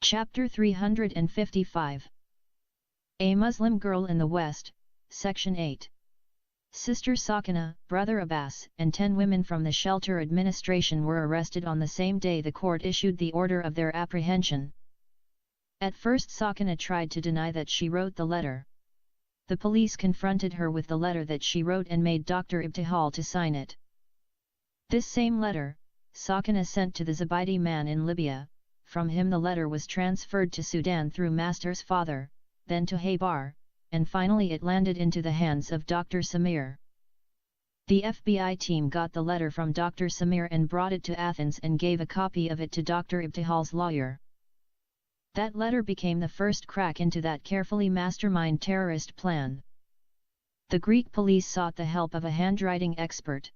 Chapter 355. A Muslim Girl in the West, Section 8. Sister Sakina, Brother Abbas, and 10 women from the shelter administration were arrested on the same day the court issued the order of their apprehension. At first Sakina tried to deny that she wrote the letter. The police confronted her with the letter that she wrote and made Dr. Ibtihal to sign it. This same letter, Sakina sent to the Zubaydi man in Libya. From him the letter was transferred to Sudan through Master's father, then to Haybar, and finally it landed into the hands of Dr. Samir. The FBI team got the letter from Dr. Samir and brought it to Athens and gave a copy of it to Dr. Ibtihal's lawyer. That letter became the first crack into that carefully masterminded terrorist plan. The Greek police sought the help of a handwriting expert.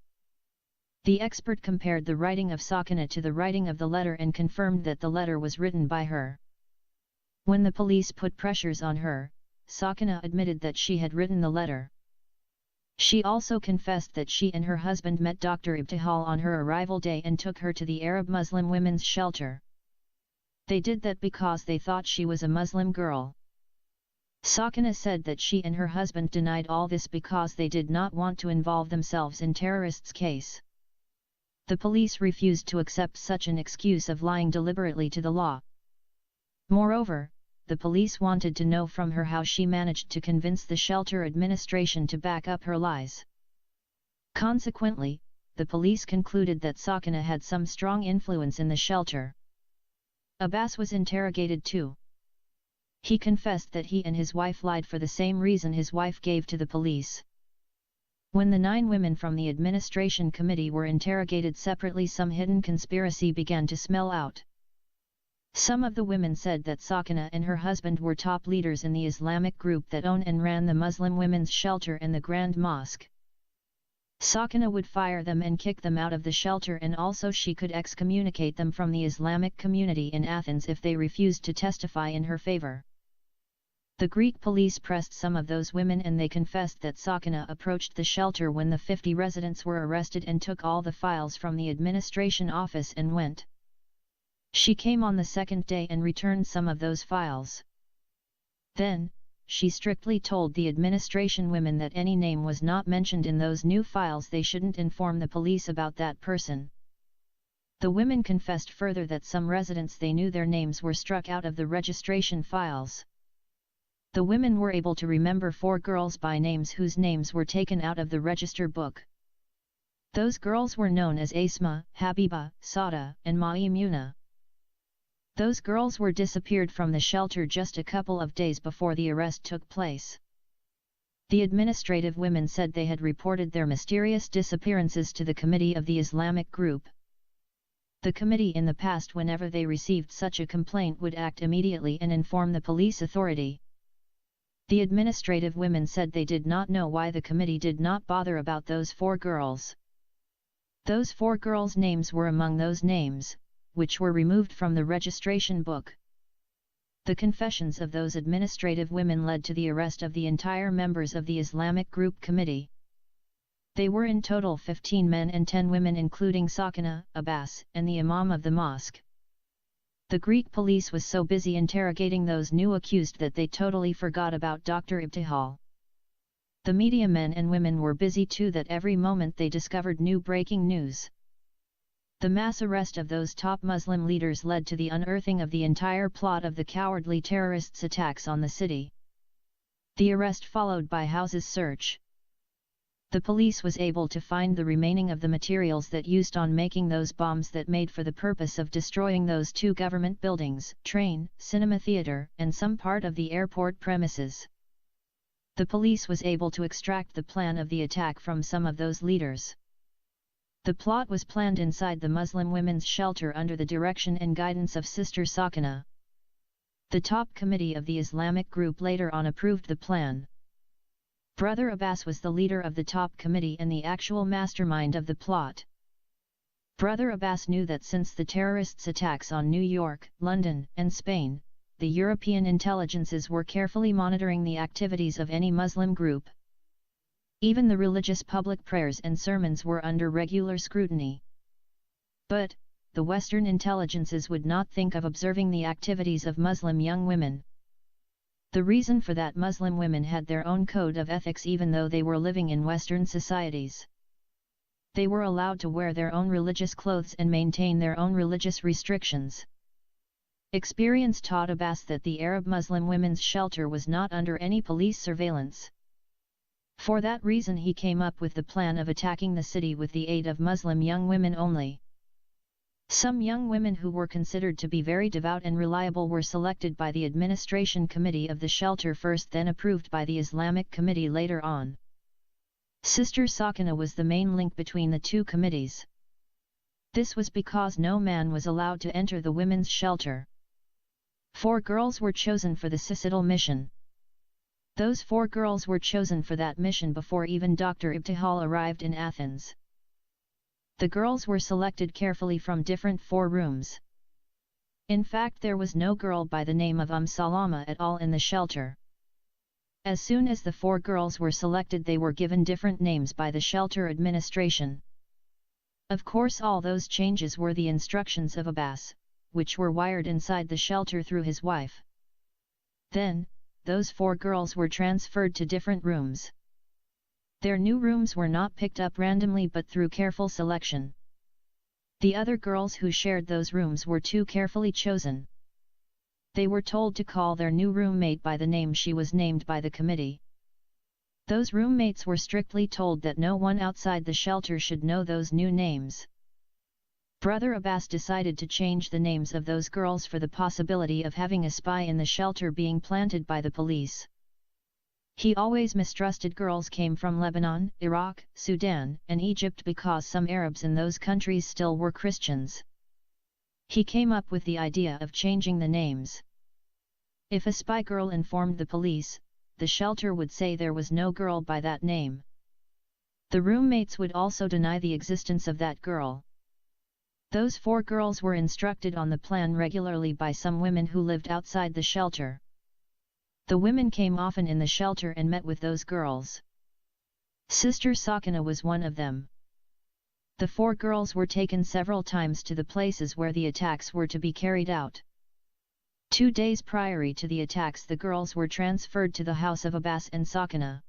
The expert compared the writing of Sakina to the writing of the letter and confirmed that the letter was written by her. When the police put pressures on her, Sakina admitted that she had written the letter. She also confessed that she and her husband met Dr. Ibtihal on her arrival day and took her to the Arab Muslim women's shelter. They did that because they thought she was a Muslim girl. Sakina said that she and her husband denied all this because they did not want to involve themselves in terrorists' case. The police refused to accept such an excuse of lying deliberately to the law. Moreover, the police wanted to know from her how she managed to convince the shelter administration to back up her lies. Consequently, the police concluded that Sakina had some strong influence in the shelter. Abbas was interrogated too. He confessed that he and his wife lied for the same reason his wife gave to the police. When the 9 women from the administration committee were interrogated separately, some hidden conspiracy began to smell out. Some of the women said that Sakina and her husband were top leaders in the Islamic group that owned and ran the Muslim women's shelter and the Grand Mosque. Sakina would fire them and kick them out of the shelter, and also she could excommunicate them from the Islamic community in Athens if they refused to testify in her favor. The Greek police pressed some of those women and they confessed that Sakina approached the shelter when the 50 residents were arrested and took all the files from the administration office and went. She came on the second day and returned some of those files. Then, she strictly told the administration women that any name was not mentioned in those new files they shouldn't inform the police about that person. The women confessed further that some residents they knew their names were struck out of the registration files. The women were able to remember 4 girls by names whose names were taken out of the register book. Those girls were known as Asma, Habiba, Sada, and Maimuna. Those girls were disappeared from the shelter just a couple of days before the arrest took place. The administrative women said they had reported their mysterious disappearances to the committee of the Islamic group. The committee in the past, whenever they received such a complaint, would act immediately and inform the police authority. The administrative women said they did not know why the committee did not bother about those 4 girls. Those 4 girls' names were among those names, which were removed from the registration book. The confessions of those administrative women led to the arrest of the entire members of the Islamic group committee. They were in total 15 men and 10 women, including Sakina, Abbas, and the Imam of the mosque. The Greek police was so busy interrogating those new accused that they totally forgot about Dr. Ibtihal. The media men and women were busy too, that every moment they discovered new breaking news. The mass arrest of those top Muslim leaders led to the unearthing of the entire plot of the cowardly terrorists' attacks on the city. The arrest followed by houses search. The police was able to find the remaining of the materials that used on making those bombs that made for the purpose of destroying those 2 government buildings, train, cinema theater, and some part of the airport premises. The police was able to extract the plan of the attack from some of those leaders. The plot was planned inside the Muslim women's shelter under the direction and guidance of Sister Sakina. The top committee of the Islamic group later on approved the plan. Brother Abbas was the leader of the top committee and the actual mastermind of the plot. Brother Abbas knew that since the terrorists' attacks on New York, London, and Spain, the European intelligences were carefully monitoring the activities of any Muslim group. Even the religious public prayers and sermons were under regular scrutiny. But, the Western intelligences would not think of observing the activities of Muslim young women. The reason for that, Muslim women had their own code of ethics even though they were living in Western societies. They were allowed to wear their own religious clothes and maintain their own religious restrictions. Experience taught Abbas that the Arab Muslim women's shelter was not under any police surveillance. For that reason he came up with the plan of attacking the city with the aid of Muslim young women only. Some young women who were considered to be very devout and reliable were selected by the administration committee of the shelter first, then approved by the Islamic committee later on. Sister Sakina was the main link between the two committees. This was because no man was allowed to enter the women's shelter. 4 girls were chosen for the Citadel mission. Those 4 girls were chosen for that mission before even Dr. Ibtihal arrived in Athens. The girls were selected carefully from different 4 rooms. In fact, there was no girl by the name of Salama at all in the shelter. As soon as the 4 girls were selected, they were given different names by the shelter administration. Of course, all those changes were the instructions of Abbas, which were wired inside the shelter through his wife. Then, those 4 girls were transferred to different rooms. Their new rooms were not picked up randomly but through careful selection. The other girls who shared those rooms were too carefully chosen. They were told to call their new roommate by the name she was named by the committee. Those roommates were strictly told that no one outside the shelter should know those new names. Brother Abbas decided to change the names of those girls for the possibility of having a spy in the shelter being planted by the police. He always mistrusted girls came from Lebanon, Iraq, Sudan, and Egypt because some Arabs in those countries still were Christians. He came up with the idea of changing the names. If a spy girl informed the police, the shelter would say there was no girl by that name. The roommates would also deny the existence of that girl. Those 4 girls were instructed on the plan regularly by some women who lived outside the shelter. The women came often in the shelter and met with those girls. Sister Sakina was one of them. The 4 girls were taken several times to the places where the attacks were to be carried out. 2 days prior to the attacks, the girls were transferred to the house of Abbas and Sakina.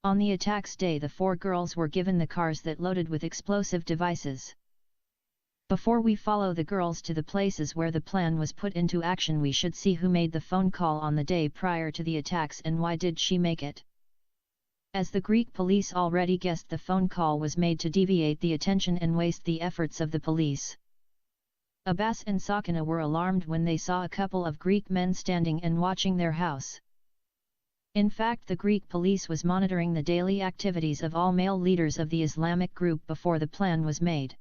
On the attacks day, the 4 girls were given the cars that loaded with explosive devices. Before we follow the girls to the places where the plan was put into action, we should see who made the phone call on the day prior to the attacks and why did she make it. As the Greek police already guessed, the phone call was made to deviate the attention and waste the efforts of the police. Abbas and Sakina were alarmed when they saw a couple of Greek men standing and watching their house. In fact, the Greek police was monitoring the daily activities of all male leaders of the Islamic group before the plan was made.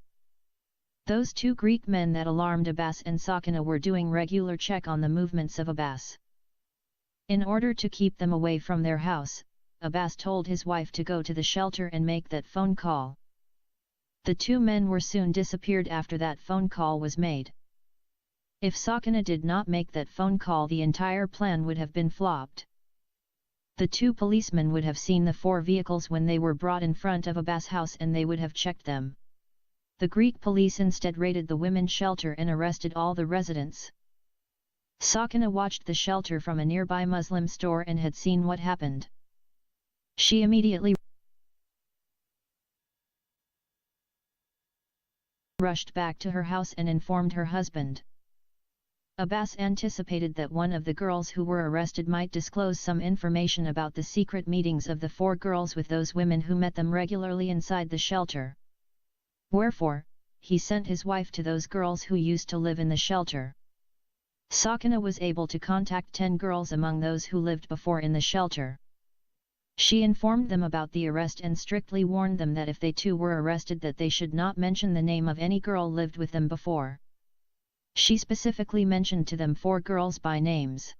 Those 2 Greek men that alarmed Abbas and Sakina were doing regular check on the movements of Abbas. In order to keep them away from their house, Abbas told his wife to go to the shelter and make that phone call. The 2 men were soon disappeared after that phone call was made. If Sakina did not make that phone call, the entire plan would have been flopped. The 2 policemen would have seen the 4 vehicles when they were brought in front of Abbas' house and they would have checked them. The Greek police instead raided the women's shelter and arrested all the residents. Sakina watched the shelter from a nearby Muslim store and had seen what happened. She immediately rushed back to her house and informed her husband. Abbas anticipated that one of the girls who were arrested might disclose some information about the secret meetings of the 4 girls with those women who met them regularly inside the shelter. Wherefore, he sent his wife to those girls who used to live in the shelter. Sakina was able to contact 10 girls among those who lived before in the shelter. She informed them about the arrest and strictly warned them that if they too were arrested, that they should not mention the name of any girl lived with them before. She specifically mentioned to them 4 girls by names.